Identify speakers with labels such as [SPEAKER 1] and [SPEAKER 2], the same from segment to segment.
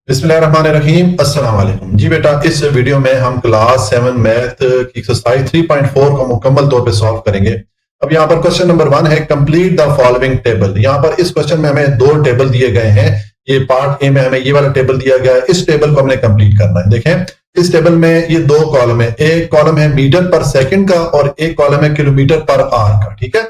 [SPEAKER 1] बिस्मिल्लाहिर्रहमानिर्रहीम। अस्सलाम वालेकुम। जी बेटा, इस वीडियो में हम क्लास 7 मैथ की एक्सरसाइज 3.4 को मुकम्मल तौर पे सॉल्व करेंगे। अब यहाँ पर क्वेश्चन नंबर 1 है, कंप्लीट द फॉलोइंग टेबल। यहाँ पर इस क्वेश्चन में हमें दो टेबल दिए गए हैं। ये पार्ट ए में हमें ये वाला टेबल दिया गया है, इस टेबल को हमने कंप्लीट करना है। देखें, इस टेबल में ये दो कॉलम है, एक कॉलम है मीटर पर सेकंड का और एक कॉलम है किलोमीटर पर आवर का। ठीक है,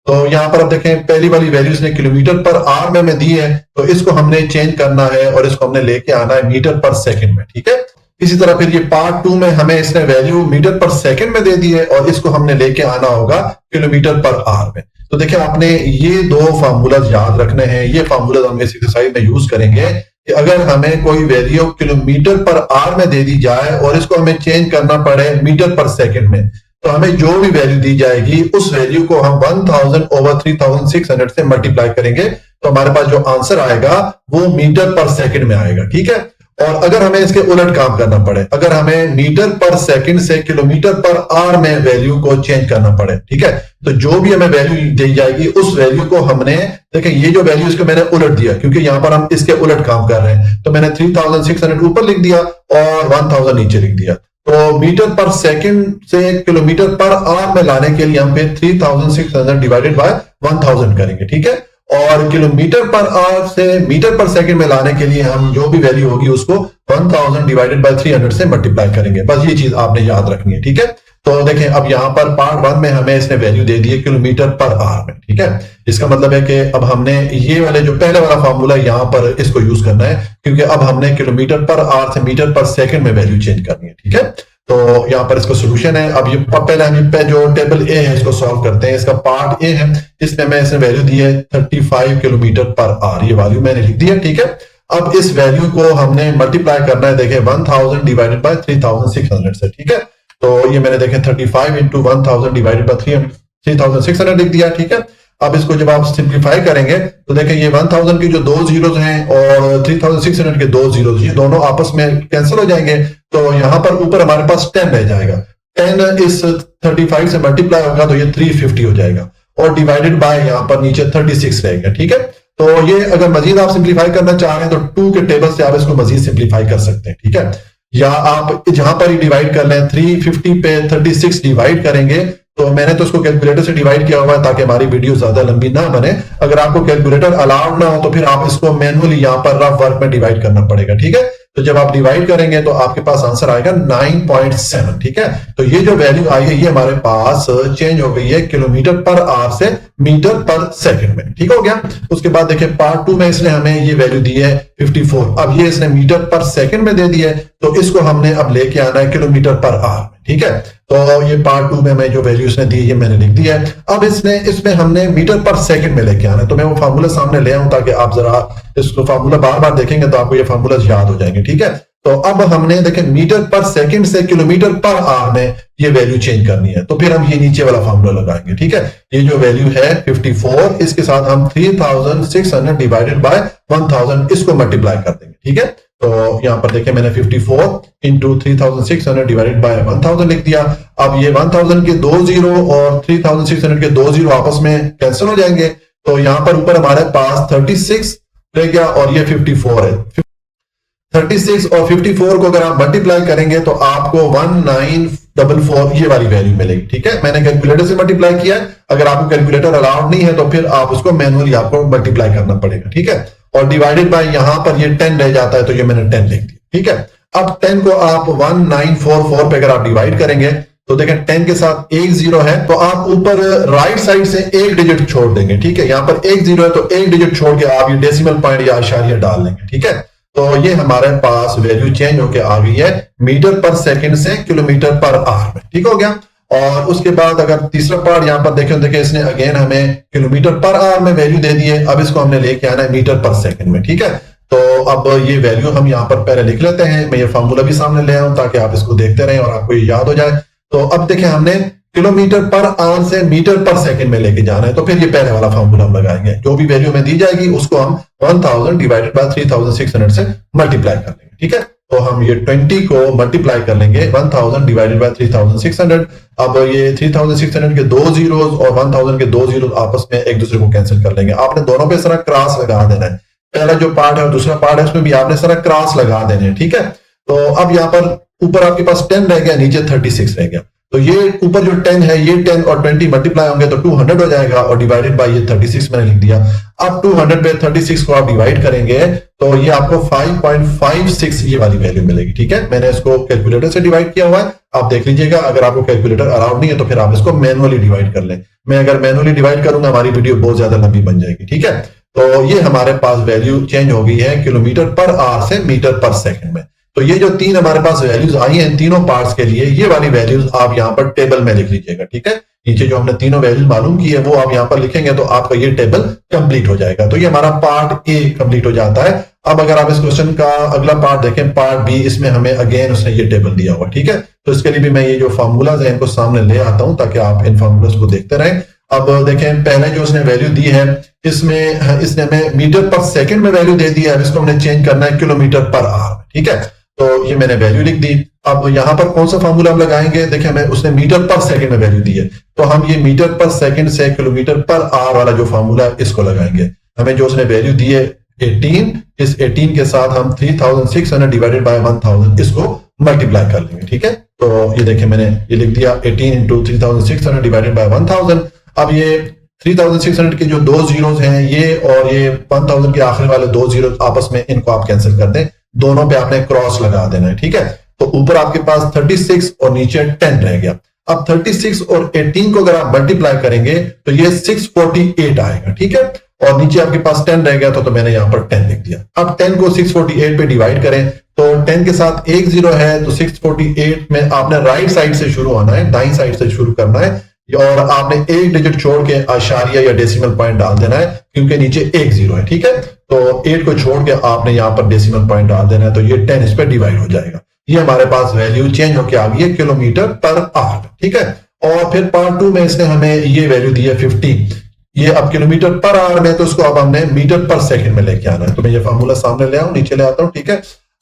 [SPEAKER 1] तो यहाँ पर आप देखें, पहली वाली वैल्यूज ने किलोमीटर पर आवर में दी है, तो इसको हमने चेंज करना है और इसको हमने लेके आना है मीटर पर सेकंड में। ठीक है, इसी तरह फिर ये पार्ट 2 में हमें इसने वैल्यू मीटर पर सेकंड में दे दी है और इसको हमने लेके आना होगा किलोमीटर पर आवर में। तो देखिए, आपने ये दो फार्मूला याद रखने हैं। ये फार्मूला हम इस एक्सरसाइज में यूज करेंगे कि अगर हमें कोई वैल्यू किलोमीटर पर आवर में दे दी जाए और इसको हमें चेंज करना पड़े मीटर पर सेकंड में, तो हमें जो भी वैल्यू दी जाएगी उस वैल्यू को हम 1000 ओवर 3600 से मल्टीप्लाई करेंगे, तो हमारे पास जो आंसर आएगा वो मीटर पर सेकंड में आएगा। ठीक है, और अगर हमें इसके उलट काम करना पड़े, अगर हमें मीटर पर सेकंड से किलोमीटर पर आवर में वैल्यू को चेंज करना पड़े, ठीक है, तो जो भी हमें वैल्यू दी जाएगी उस वैल्यू को हमने, देखिए ये जो वैल्यू इसको मैंने उलट दिया क्योंकि यहां पर हम इसके उलट काम कर रहे हैं, तो मैंने 3600 ऊपर लिख दिया और 1000 नीचे लिख दिया। तो मीटर पर सेकंड से किलोमीटर पर आवर में लाने के लिए हम फिर 3600 डिवाइडेड बाय 1000 करेंगे। ठीक है, और किलोमीटर पर आवर से मीटर पर सेकंड में लाने के लिए हम जो भी वैल्यू होगी उसको 1000 डिवाइडेड बाय 300 से मल्टीप्लाई करेंगे। बस ये चीज आपने याद रखनी है। ठीक है, तो देखें, अब यहां पर पार्ट 1 में हमें इसने वैल्यू दे दी है किलोमीटर पर आवर में। ठीक है, इसका मतलब है कि अब हमने ये वाले जो पहले वाला फार्मूला यहां पर इसको यूज करना है क्योंकि अब हमने किलोमीटर पर आवर से मीटर पर सेकंड में वैल्यू चेंज करनी है। ठीक है, तो यहां पर इसका सोल्यूशन है। अब ये पहले हम जो टेबल ए है इसको सॉल्व करते हैं। इसका पार्ट ए है, इसमें मैं इसने वैल्यू दी है 35 किलोमीटर पर आवर, ये वैल्यू मैंने लिख दी है। ठीक है, अब इस वैल्यू को हमने मल्टीप्लाई करना है, देखें 1000 डिवाइडेड बाय 3600 से। ठीक है, तो ये मैंने देखें 35 इंटू 1000 डिवाइडेड बाय 3600 लिख दिया। ठीक है, अब इसको जब आप सिंप्लीफाई करेंगे तो देखें ये 1000 की जो दो जीरोस हैं और 3600 के दो जीरोस, ये दोनों आपस में कैंसिल हो जाएंगे, तो यहां पर ऊपर हमारे पास 10 रह जाएगा। 10 इस 35 से मल्टीप्लाई होगा तो ये 350 हो जाएगा और डिवाइडेड बाय यहां पर नीचे 36 रहेगा। ठीक है, तो ये अगर मजीद आप सिंप्लीफाई करना चाह रहे हैं तो 2 के टेबल से आप इसको मजीद सिंप्लीफाई कर सकते हैं। ठीक है, या आप जहां पर ही डिवाइड कर लें, 350 पे 36 डिवाइड करेंगे, तो मैंने तो उसको कैलकुलेटर से डिवाइड किया हुआ है ताकि हमारी वीडियो ज्यादा लंबी ना बने। अगर आपको कैलकुलेटर अलाउड ना हो तो फिर आप इसको मैनुअली यहां पर रफ वर्क में डिवाइड करना पड़ेगा। ठीक है, तो जब आप डिवाइड करेंगे तो आपके पास आंसर आएगा 9.7। ठीक है, तो ये जो वैल्यू आई है ये हमारे पास चेंज हो गई है किलोमीटर पर आवर से मीटर पर सेकंड में। ठीक हो गया। उसके बाद देखिए पार्ट 2 में इसने हमें ये वैल्यू दी है 54। अब ये इसने मीटर पर सेकंड में दे दी है, तो इसको हमने अब लेके आना है किलोमीटर पर आवर में। ठीक है, तो ये पार्ट 2 में हमें जो वैल्यू इसने दी है ये मैंने लिख दिया है। अब इसमें हमने मीटर पर सेकंड में लेके आना है, तो मैं वो फार्मूला सामने ले आऊं ताकि आप जरा इसको फार्मूला बार बार देखेंगे तो आपको ये फार्मूला याद हो जाएंगे। ठीक है, तो अब हमने देखें मीटर पर सेकंड से किलोमीटर पर आवर में ये वैल्यू चेंज करनी है, तो फिर हम ये नीचे वाला फार्मूला लगाएंगे। ठीक है, ये जो वैल्यू है 54, इसके साथ हम 3600 डिवाइडेड बाय 1000 इसको मल्टीप्लाई कर देंगे। ठीक है, तो यहां पर देखें मैंने 54 इंटू 3600 डिवाइडेड बाय 1000 लिख दिया। अब ये 1000 के दो जीरो और 3600 के दो जीरो आपस में कैंसिल हो जाएंगे, तो यहां पर ऊपर हमारे पास 36 रह गया और ये 54 है। 36 और 54 को अगर आप मल्टीप्लाई करेंगे तो आपको 1944 ये वाली वैल्यू मिलेगी। ठीक है, मैंने कैलकुलेटर से मल्टीप्लाई किया है। अगर आपको कैलकुलेटर अलाउड नहीं है तो फिर आप उसको मैनुअली आपको मल्टीप्लाई करना पड़ेगा। ठीक है, और डिवाइडेड बाय यहां पर ये 10 रह जाता है, तो ये मैंने 10 लिख दिया। ठीक है, अब 10 को आप 1944 पे अगर आप डिवाइड करेंगे तो देखें 10 के साथ एक जीरो है, तो आप ऊपर राइट साइड से एक डिजिट छोड़ देंगे। ठीक है, यहां पर एक जीरो है तो एक डिजिट छोड़ के आप ये डेसिमल पॉइंट या इशारिया डाल लेंगे। ठीक है, तो ये हमारे पास वैल्यू चेंज होके आ गई है मीटर पर सेकंड से किलोमीटर पर आवर में। ठीक हो गया। और उसके बाद अगर तीसरा पार्ट यहां पर देखिए इसने अगेन हमें किलोमीटर पर आवर में वैल्यू दे दी है, अब इसको हमने लेके आना है मीटर पर सेकंड में। ठीक है, तो अब ये वैल्यू हम यहां पर पहले लिख लेते हैं। मैं ये फार्मूला भी सामने ले आऊं ताकि आप इसको देखते रहें और आपको ये याद हो जाए। तो अब देखें हमने किलोमीटर पर आवर से मीटर पर सेकंड में लेके जाना है, तो फिर ये पहले वाला फार्मूला हम लगाएंगे। जो भी वैल्यू में दी जाएगी उसको हम 1000 डिवाइडेड बाय 3600 से मल्टीप्लाई कर लेंगे। ठीक है, तो हम ये 20 को मल्टीप्लाई कर लेंगे 1000 डिवाइडेड बाय 3600। अब ये 3600 के दो जीरोस और 1000 के दो जीरोस आपस में एक दूसरे को कैंसिल कर लेंगे। आपने दोनों पे इस तरह क्रॉस लगा देना है। पहला जो पार्ट है और दूसरा पार्ट है उसमें भी आपने सारा क्रॉस लगा देने हैं, ठीक है। तो अब यहाँ पर ऊपर आपके पास 10 रह गया, नीचे 36 रह गया। तो ये ऊपर जो 10 है, ये 10 और 20 मल्टीप्लाई होंगे तो 200 हो जाएगा और डिवाइडेड बाय ये 36 मैंने लिख दिया। अब 200 पे 36 को आप डिवाइड करेंगे तो ये आपको 5.56 ये वाली वैल्यू मिलेगी, ठीक है। मैंने इसको कैलकुलेटर से डिवाइड किया हुआ है, आप देख लीजिएगा। अगर आपको कैलकुलेटर अलाउड नहीं है तो फिर आप इसको मैनुअली डिवाइड कर लें। मैं अगर मैनुअली डिवाइड करूंगा हमारी वीडियो बहुत ज्यादा लंबी बन जाएगी, ठीक है। तो ये हमारे पास वैल्यू चेंज हो गई है किलोमीटर पर आवर से मीटर पर सेकंड में। तो ये जो तीन हमारे पास वैल्यूज आई हैं तीनों पार्ट्स के लिए, ये वाली वैल्यूज आप यहाँ पर टेबल में लिख लीजिएगा, ठीक है। नीचे जो हमने तीनों वैल्यूज मालूम की है वो आप यहाँ पर लिखेंगे तो आपका ये टेबल कंप्लीट हो जाएगा। तो ये हमारा पार्ट ए कंप्लीट हो जाता है। अब अगर आप इस क्वेश्चन का अगला पार्ट देखें, पार्ट बी, इसमें हमें अगेन उसने ये टेबल दिया हुआ, ठीक है। तो इसके लिए भी मैं ये जो फार्मूलाज है इनको सामने ले आता हूं ताकि आप इन फार्मूलाज को देखते रहें। अब देखें, पहले जो उसने वैल्यू दी है इसमें इसने हमें मीटर पर सेकंड में वैल्यू दे दी है, इसको हमने चेंज करना है किलोमीटर पर आवर, ठीक है। तो ये मैंने वैल्यू लिख दी। अब यहां पर कौन सा फार्मूला हम लगाएंगे, देखिए हमें उसने मीटर पर सेकंड में वैल्यू दी है तो हम ये मीटर पर सेकंड से किलोमीटर पर आवर वाला जो फार्मूला है इसको लगाएंगे। हमें जो उसने वैल्यू दी है 18, इस 18 के साथ हम 3600 डिवाइडेड बाय 1000 इसको मल्टीप्लाई कर लेंगे, ठीक है। तो ये देखिए मैंने ये लिख दिया 18 इंटू 3600 डिवाइडेड बाय 1000। अब ये 3600 के जो दो जीरोस हैं ये और ये 1000 के आखिरी वाले दो जीरो आपस में इनको आप कैंसिल कर दें, दोनों पे आपने क्रॉस लगा देना है, ठीक है। तो ऊपर आपके पास 36 और नीचे 10 रह गया। अब 36 और 18 को अगर आप मल्टीप्लाई करेंगे तो ये 648 आएगा, ठीक है। और नीचे आपके पास 10 रह गया तो मैंने यहां पर 10 लिख दिया। अब 10 को 648 पे डिवाइड करें तो 10 के साथ एक जीरो है तो 648 में आपने राइट साइड से शुरू होना है, दाईं साइड से शुरू करना है और आपने एक डिजिट छोड़ के आशारिया या डेसिमल पॉइंट डाल देना है क्योंकि नीचे एक जीरो है, ठीक है। तो 8 को छोड़ के आपने यहां पर डेसिमल पॉइंट डाल देना है तो ये 10 इस पे डिवाइड हो जाएगा। ये हमारे पास वैल्यू चेंज होकर आ गई है किलोमीटर पर आवर, ठीक है। और फिर पार्ट 2 में इसने हमें ये वैल्यू दी है 50। ये अब किलोमीटर पर आवर में तो उसको अब हमने मीटर पर सेकंड में लेके आना है। तो मैं ये फार्मूला सामने ले आऊं, नीचे ले आता हूं, ठीक है।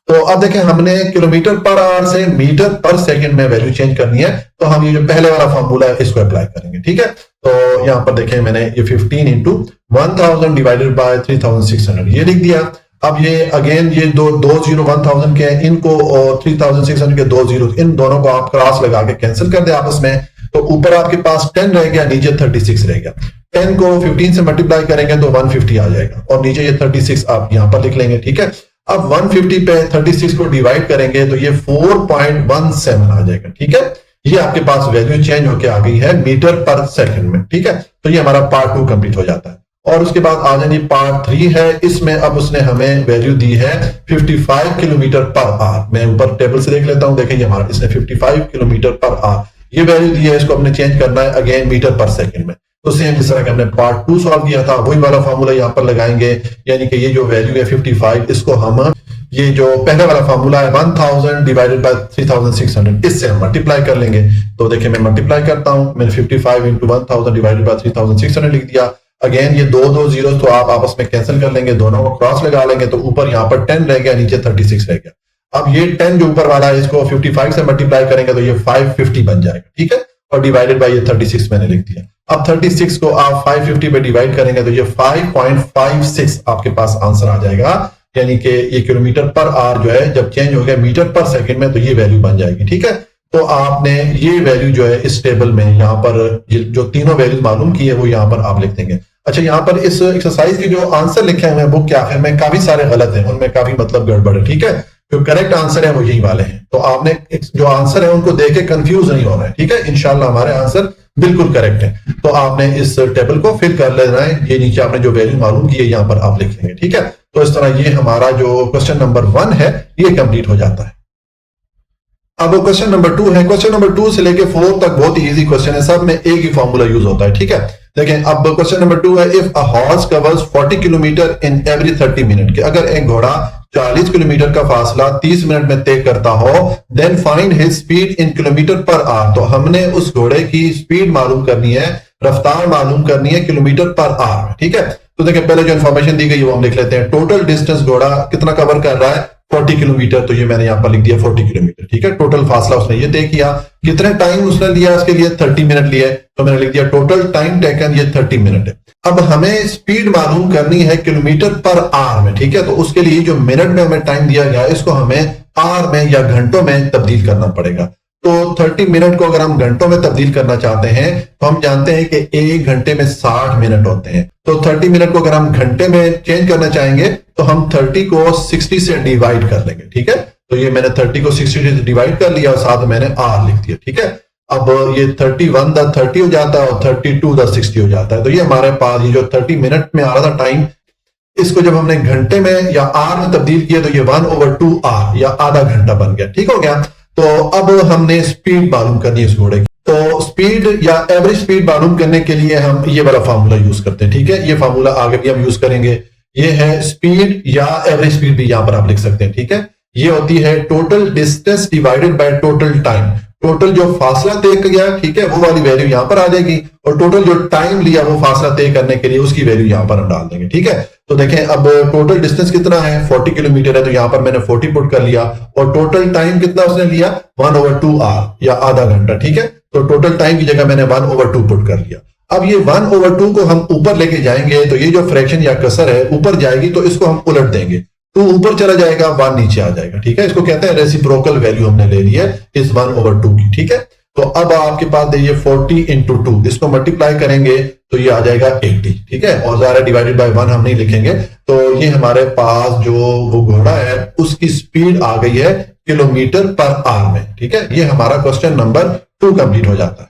[SPEAKER 1] तो अब देखें हमने किलोमीटर पर आवर से मीटर पर सेकंड में वैल्यू चेंज करनी है तो हम ये जो पहले वाला फार्मूला है इसको अप्लाई करेंगे, ठीक है। तो यहां पर देखें मैंने ये 15 इंटू 1000 डिवाइडेड बाय 3600 ये लिख दिया। अब ये अगेन ये दो जीरो 1000 के हैं, इनको और 3600 के दो जीरो, इन दोनों को आप क्रॉस लगा के कैंसिल कर दे आपस में। तो ऊपर आपके पास 10 रह गया, नीचे 36 रह गया। 10 को 15 से मल्टीप्लाई करेंगे तो 150 आ जाएगा और नीचे ये 36 आप यहां पर लिख लेंगे, ठीक है। अब 150 पे 36 को डिवाइड करेंगे तो ये 4.17 आ जाएगा, ठीक है। ये आपके पास वैल्यू चेंज होके आ गई है मीटर पर सेकंड में, ठीक है। तो ये हमारा पार्ट 2 कंप्लीट हो जाता है। और उसके बाद आ जाएंगे पार्ट 3 है, इसमें अब उसने हमें वैल्यू दी है 55 किलोमीटर पर आवर। मैं ऊपर टेबल से देख लेता हूं, देखिए हमारा इसने 55 किलोमीटर पर आवर ये वैल्यू दी है, इसको हमने चेंज करना है अगेन मीटर पर सेकंड में। तो सेम जिस तरह के हमने पार्ट 2 सॉल्व किया था वही वाला फार्मूला यहाँ पर लगाएंगे, यानी कि ये जो वैल्यू है 55 इसको हम ये जो पहले वाला फार्मूला है 1000 डिवाइडेड बाय 3600 इससे हम मल्टीप्लाई कर लेंगे। तो देखिए मैं मल्टीप्लाई करता हूं, मैंने 55 इंटू 1000 डिवाइडेड बाय 3600 लिख दिया। अगेन ये दो जीरो तो आप आपस में कैंसिल कर लेंगे, दोनों को क्रॉस लगा लेंगे तो ऊपर यहाँ पर 10 रह गया, नीचे 36 रह गया। अब ये 10 जो ऊपर वाला है इसको 55 से मल्टीप्लाई करेंगे तो ये 550 बन जाएगा, ठीक है। और डिवाइडेड बाय ये 36 मैंने लिख दिया। अब 36 को आप 550 पे डिवाइड करेंगे तो ये 5.56 आपके पास आंसर आ जाएगा, यानी कि ये किलोमीटर पर आवर जो है जब चेंज हो गया मीटर पर सेकंड में तो ये वैल्यू बन जाएगी, ठीक है। तो आपने ये वैल्यू जो है इस टेबल में यहाँ पर जो तीनों वैल्यूज मालूम की है वो यहाँ पर आप लिख देंगे। अच्छा, यहाँ पर इस एक्सरसाइज के जो आंसर लिखे हुए हैं बुक के आखिर में काफी सारे गलत हैं, उनमें काफी मतलब गड़बड़ है, ठीक है। जो करेक्ट आंसर है वो यही वाले हैं, तो आपने जो आंसर है उनको देख के कंफ्यूज नहीं होना है, ठीक है। इंशाल्लाह हमारे आंसर बिल्कुल करेक्ट है। तो आपने इस टेबल को फिल कर लेना है, ये नीचे आपने जो वैल्यू मालूम की है यहाँ पर आप लिख लेंगे, ठीक है। तो इस तरह ये हमारा जो क्वेश्चन नंबर 1 है ये कंप्लीट हो जाता है। अब क्वेश्चन नंबर 2 है। क्वेश्चन नंबर 2 से लेके 4 तक बहुत ही इजी क्वेश्चन है, सब में एक ही फॉर्मूला यूज होता है, ठीक है। देखें अब क्वेश्चन नंबर 2 है, if a horse covers 40 kilometre in every 30 minute, के अगर एक घोड़ा 40 किलोमीटर का फासला 30 मिनट में तय करता हो, then find his speed in kilometre per hour. तो हमने उस घोड़े की स्पीड मालूम करनी है, रफ्तार मालूम करनी है किलोमीटर पर आवर, ठीक है। तो देखिए पहले जो इन्फॉर्मेशन दी गई है वो हम लिख लेते हैं। टोटल डिस्टेंस घोड़ा कितना कवर कर रहा है 40 किलोमीटर, तो ये मैंने यहाँ पर लिख दिया 40 किलोमीटर, ठीक है। टोटल फासला उसने ये तय किया, कितने टाइम उसने लिया इसके लिए 30 मिनट लिए, तो मैंने लिख दिया टोटल टाइम टेकन ये 30 मिनट है। अब हमें स्पीड मालूम करनी है किलोमीटर पर आवर में, ठीक है। तो उसके लिए जो मिनट में हमें टाइम दिया गया इसको हमें आवर में या घंटों में तब्दील करना पड़ेगा। तो 30 मिनट को अगर हम घंटों में तब्दील करना चाहते हैं तो हम जानते हैं कि एक घंटे में 60 मिनट होते हैं। तो 30 मिनट को अगर हम घंटे में चेंज करना चाहेंगे तो हम 30 को 60 से डिवाइड कर लेंगे, ठीक है। तो ये मैंने 30 को 60 से डिवाइड कर लिया और साथ में मैंने आर लिख दिया, ठीक है। अब ये 31 द 30 हो जाता है और 32 द 60 हो जाता है। तो ये हमारे पास ये जो 30 मिनट में आ रहा था टाइम, इसको जब हमने घंटे में या आर में तब्दील किया तो ये 1/2 आर या आधा घंटा बन गया, ठीक हो गया। तो अब हमने स्पीड मालूम करनी है इस घोड़े की। तो स्पीड या एवरेज स्पीड मालूम करने के लिए हम ये वाला फार्मूला यूज करते हैं, ठीक है। ये फार्मूला आगे भी हम यूज करेंगे। ये है स्पीड या एवरेज स्पीड भी यहां पर आप लिख सकते हैं, ठीक है। ये होती है total distance divided by total time. Total जो फासला तय किया, ठीक है, वो वाली वैल्यू यहां पर आ जाएगी और टोटल जो टाइम लिया वो फासला तय करने के लिए उसकी वैल्यू यहां पर हम डाल देंगे, ठीक है। तो देखें अब टोटल डिस्टेंस कितना है 40 किलोमीटर है, तो यहां पर मैंने 40 पुट कर लिया और टोटल टाइम कितना उसने लिया 1/2 आवर या आधा घंटा, ठीक है। तो टोटल टाइम की जगह मैंने 1/2 पुट कर लिया। अब ये 1/2 को हम ऊपर लेके जाएंगे तो ये जो फ्रैक्शन या कसर है ऊपर जाएगी तो इसको हम उलट देंगे, तो ऊपर चला जाएगा 1 नीचे आ जाएगा, ठीक है। इसको कहते हैं रेसिप्रोकल वैल्यू हमने ले ली है इस 1/2 की, ठीक है। तो अब आपके पास देखिए 40 × 2, इसको मल्टीप्लाई करेंगे तो ये आ जाएगा 80, ठीक है। और ज़रा डिवाइडेड बाय 1 हम नहीं लिखेंगे। तो ये हमारे पास जो वो घोड़ा है उसकी स्पीड आ गई है किलोमीटर पर आवर में, ठीक है। ये हमारा क्वेश्चन नंबर 2 कंप्लीट हो जाता है।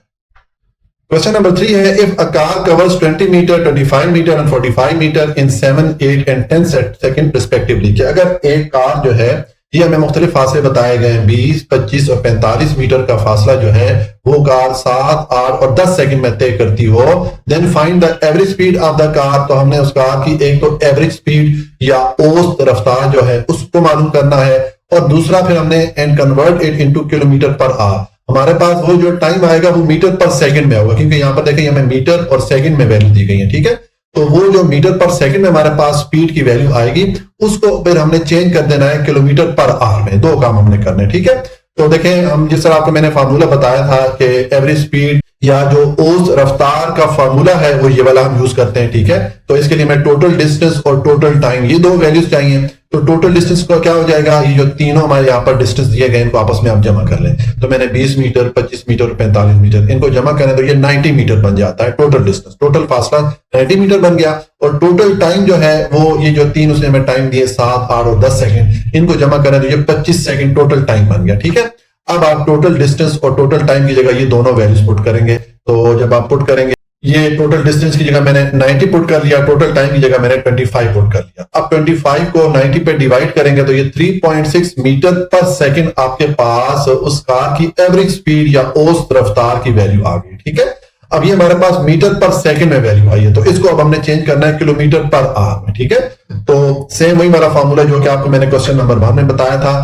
[SPEAKER 1] क्वेश्चन नंबर 3 है if a car covers 20 metre, 25 metre and 45 metre in 7, 8 and 10 second respectively. कि अगर एक कार जो है ये हमें मुख्तलिफ फासले बताए गए हैं 20, 25 और 45 मीटर का फासला जो है वो कार 7, 8 और 10 सेकंड में तय करती हो, then find the average speed of the car. तो हमने उस कार की एक तो एवरेज स्पीड या औसत रफ्तार जो है उसको मालूम करना है और दूसरा फिर हमने and convert it into kilometre per our. हमारे पास वो जो टाइम आएगा वो मीटर पर सेकंड में होगा, क्योंकि यहां पर देखिए हमें मीटर और सेकंड में वैल्यू दी गई है, ठीक है। तो वो जो मीटर पर सेकंड में हमारे पास स्पीड की वैल्यू आएगी उसको फिर हमने चेंज कर देना है किलोमीटर पर आवर में। दो काम हमने करने हैं, ठीक है। तो देखें हम जिस तरह आपको मैंने फार्मूला बताया था कि एवरेज स्पीड या जो औसत रफ्तार का फार्मूला है वो ये वाला हम यूज करते हैं, ठीक है। तो इसके लिए हमें टोटल डिस्टेंस और टोटल टाइम ये दो वैल्यूज चाहिए। तो टोटल डिस्टेंस का क्या हो जाएगा, ये जो तीनों हमारे यहाँ पर डिस्टेंस दिए गए इनको आपस में आप जमा कर लें। तो मैंने 20 मीटर, 25 मीटर, 45 मीटर इनको जमा करें तो ये 90 मीटर बन जाता है टोटल डिस्टेंस। टोटल फासला 90 मीटर बन गया और टोटल टाइम जो है वो ये जो तीन उसने हमें टाइम दिए 7, 8 और 10 सेकंड, इनको जमा करें तो ये 25 सेकंड टोटल टाइम बन गया, ठीक है। अब आप टोटल डिस्टेंस और टोटल टाइम की जगह ये दोनों वैल्यूज पुट करेंगे। तो जब आप पुट करेंगे ये टोटल डिस्टेंस की जगह मैंने 90 पुट कर लिया, टोटल टाइम की जगह मैंने 25 पुट कर लिया। अब 25 को 90 पे डिवाइड करेंगे तो ये 3.6 मीटर पर सेकंड आपके पास उस कार की एवरेज स्पीड या औसत रफ्तार की वैल्यू आ गई, ठीक है। अब ये हमारे पास मीटर पर सेकंड में वैल्यू आई है तो इसको अब हमने चेंज करना है किलोमीटर पर आवर में, ठीक है। तो सेम वही वाला फॉर्मूला जो कि आपको मैंने क्वेश्चन नंबर 1 में बताया था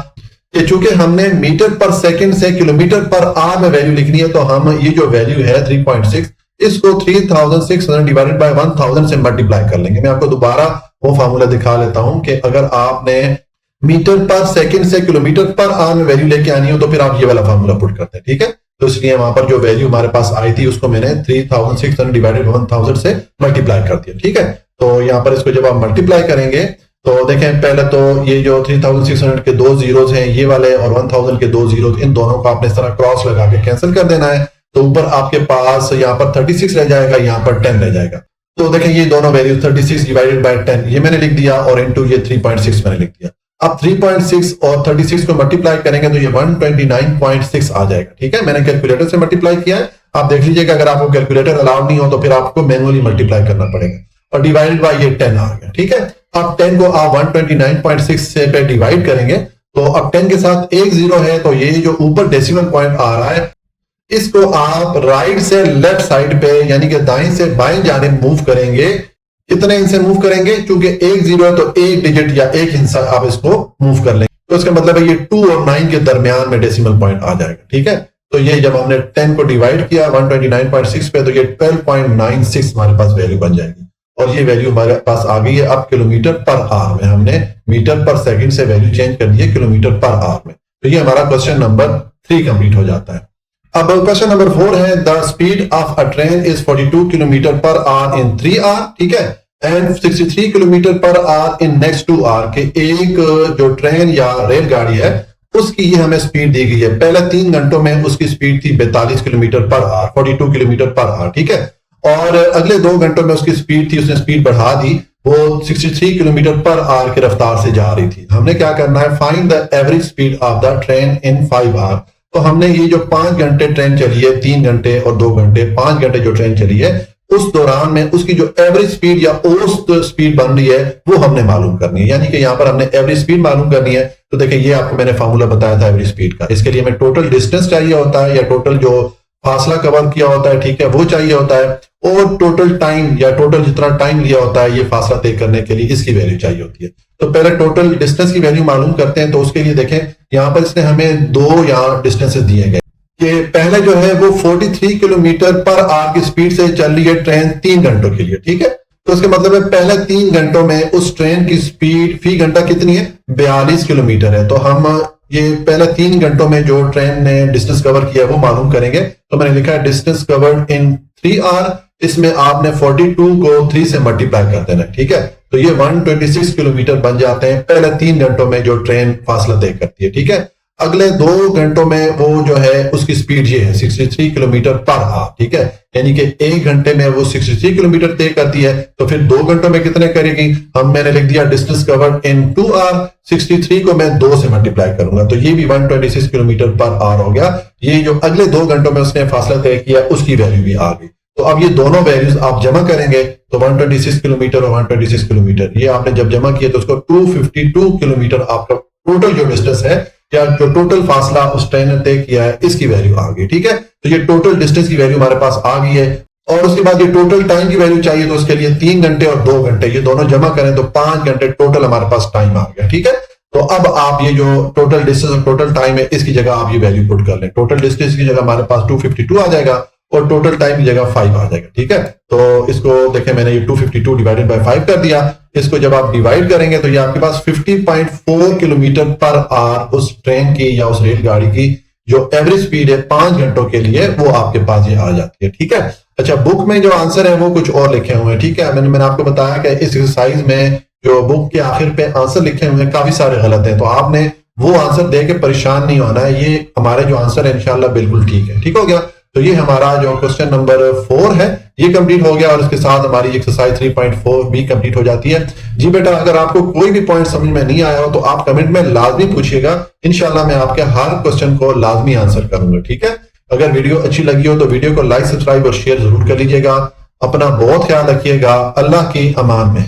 [SPEAKER 1] कि चूंकि हमने मीटर पर सेकंड से किलोमीटर पर आवर में वैल्यू लिखनी है तो हम ये जो वैल्यू है 3.6 इसको 3600 डिवाइडेड बाय 1000 से मल्टीप्लाई कर लेंगे। मैं आपको दोबारा वो फार्मूला दिखा लेता हूं कि अगर आपने मीटर पर सेकंड से किलोमीटर पर आवर में वैल्यू लेके आनी हो तो फिर आप ये वाला फार्मूला पुट करते हैं, ठीक है। तो इसलिए वहां पर जो वैल्यू हमारे पास आई थी उसको मैंने 3600 डिवाइडेड 1000 से मल्टीप्लाई कर दिया, ठीक है। तो यहाँ पर इसको जब आप मल्टीप्लाई करेंगे तो देखें पहले तो ये जो 3600 के दो जीरोज हैं ये वाले और 1000 के दो जीरोज, इन दोनों को आपने इस तरह क्रॉस लगा के कैंसिल कर देना है। तो ऊपर आपके पास यहाँ पर 36 रह जाएगा, यहाँ पर 10 रह जाएगा। तो देखें ये दोनों वैल्यू 36 डिवाइडेड बाय 10 ये मैंने लिख दिया और इनटू ये 3.6 मैंने लिख दिया। अब 3.6 और 36 को मल्टीप्लाई करेंगे तो ये 129.6 आ जाएगा, ठीक है। मैंने कैलकुलेटर से मल्टीप्लाई किया है, आप देख लीजिएगा अगर आपको कैलकुलेटर अलाउड नहीं हो तो फिर आपको मैनुअली मल्टीप्लाई करना पड़ेगा और डिवाइडेड बाय ये 10 आ गया, ठीक है। अब 10 को आप 129.6 से पे डिवाइड करेंगे तो अब 10 के साथ एक जीरो है तो ये जो ऊपर डेसिमल पॉइंट आ रहा है इसको आप राइट से लेफ्ट साइड पे यानी कि दाएं से बाएं जाने मूव करेंगे। कितने इंच से मूव करेंगे, क्योंकि एक जीरो है तो एक डिजिट या एक हिस्सा आप इसको मूव कर लेंगे। तो इसका मतलब है ये 2 और 9 के दरमियान में डेसिमल पॉइंट आ जाएगा, ठीक है। तो ये जब हमने 10 को डिवाइड किया 129.6 पे तो ये 12.96 हमारे पास वैल्यू बन जाएगी और ये वैल्यू हमारे पास आ गई है। अब किलोमीटर पर आवर में हमने मीटर पर सेकंड से वैल्यू चेंज कर दी है किलोमीटर पर आवर में। तो ये हमारा क्वेश्चन नंबर 3 कंप्लीट हो जाता है। अब क्वेश्चन नंबर 4 है, the speed of a train is 42 kilometre per hour in 3 hour, ठीक है, and 63 kilometre per hour in next 2 hour के एक जो ट्रेन या रेलगाड़ी है उसकी ये हमें स्पीड दी गई है। पहले 3 घंटों में उसकी स्पीड थी 42 kilometre per our, 42 kilometre per our, ठीक है, और अगले 2 घंटों में उसकी स्पीड थी, उसने स्पीड बढ़ा दी, वो 63 किलोमीटर पर आवर की रफ्तार से जा रही थी। हमने क्या करना है, find the average speed of the train in 5 hour. तो हमने ये जो 5 घंटे ट्रेन चली है, 3 घंटे और 2 घंटे, 5 घंटे जो ट्रेन चली है उस दौरान में उसकी जो एवरेज स्पीड या औसत स्पीड बन रही है वो हमने मालूम करनी है। यानी कि यहाँ पर हमने एवरेज स्पीड मालूम करनी है। तो देखिए ये आपको मैंने फार्मूला बताया था एवरेज स्पीड का। इसके लिए हमें टोटल डिस्टेंस चाहिए होता है या टोटल जो फासला कवर किया होता है, ठीक है, वो चाहिए होता है, और टोटल टाइम या टोटल जितना टाइम लिया होता है ये फासला तय करने के लिए इसकी वैल्यू चाहिए होती है। तो पहले टोटल डिस्टेंस की वैल्यू मालूम करते हैं। तो उसके लिए देखें यहाँ पर इसने हमें 2 यहाँ डिस्टेंसेस दिए गए कि पहले जो है वो 43 किलोमीटर पर आवर की स्पीड से चल रही है ट्रेन 3 घंटों के लिए, ठीक है। तो इसके मतलब है पहले 3 घंटों में उस ट्रेन की स्पीड फी घंटा कितनी है, 42 किलोमीटर है। तो हम ये पहले 3 घंटों में जो ट्रेन ने डिस्टेंस कवर किया वो मालूम करेंगे। तो मैंने लिखा है डिस्टेंस कवर्ड इन 3 आवर, इसमें आपने 42 को 3 से मल्टीप्लाई कर देना, ठीक है। तो ये 126 किलोमीटर बन जाते हैं पहले 3 घंटों में जो ट्रेन फासला तय करती है, ठीक है। अगले 2 घंटों में वो जो है उसकी स्पीड ये है 63 किलोमीटर पर आवर, ठीक है, यानी कि 1 घंटे में वो 63 किलोमीटर तय करती है। तो फिर 2 घंटों में कितने करेगी, मैंने लिख दिया डिस्टेंस कवर्ड इन 2 आवर, 63 को मैं 2 से मल्टीप्लाई करूंगा, तो ये भी 126 किलोमीटर पर आवर हो गया। ये जो अगले 2 घंटों में उसने फासला तय किया उसकी वैल्यू भी आ गई। तो अब ये दोनों वैल्यूज आप जमा करेंगे तो 126 किलोमीटर और 126 किलोमीटर ये आपने जब जमा किया तो उसको 252 किलोमीटर आपका टोटल जो डिस्टेंस है या जो टोटल फासला उस ट्रेन ने तय किया है इसकी वैल्यू आ गई, ठीक है। तो ये टोटल डिस्टेंस की वैल्यू हमारे पास आ गई है। और उसके बाद ये टोटल टाइम की वैल्यू चाहिए, तो उसके लिए 3 घंटे और 2 घंटे ये दोनों जमा करें तो 5 घंटे टोटल हमारे पास टाइम आ गया, ठीक है। तो अब आप ये जो टोटल डिस्टेंस और टोटल टाइम है इसकी जगह आप ये वैल्यू पुट कर लें। टोटल डिस्टेंस की जगह हमारे पास 252 आ जाएगा और टोटल टाइम की जगह 5 आ जाएगा, ठीक है। तो इसको देखें मैंने ये 252 डिवाइडेड बाय 5 कर दिया। इसको जब आप डिवाइड करेंगे तो ये आपके पास 50.4 किलोमीटर पर आवर उस ट्रेन की या उस रेलगाड़ी की जो एवरेज स्पीड है 5 घंटों के लिए वो आपके पास ये आ जाती है, ठीक है। अच्छा, बुक में जो आंसर है वो कुछ और लिखे हुए हैं, ठीक है। मैंने आपको बताया कि इस एक्सरसाइज में जो बुक के आखिर पे आंसर लिखे हुए हैं काफी सारे गलत हैं, तो आपने वो आंसर दे के परेशान नहीं होना है। ये हमारे जो आंसर है इंशाल्लाह बिल्कुल ठीक है, ठीक हो गया। तो ये हमारा जो क्वेश्चन नंबर 4 है ये कंप्लीट हो गया और इसके साथ हमारी एक्सरसाइज 3.4 भी कंप्लीट हो जाती है। जी बेटा, अगर आपको कोई भी पॉइंट समझ में नहीं आया हो तो आप कमेंट में लाजमी पूछिएगा, इंशाल्लाह मैं आपके हर क्वेश्चन को लाजमी आंसर करूंगा, ठीक है। अगर वीडियो अच्छी लगी हो तो वीडियो को लाइक, सब्सक्राइब और शेयर जरूर कर लीजिएगा। अपना बहुत ख्याल रखिएगा। अल्लाह की अमान में।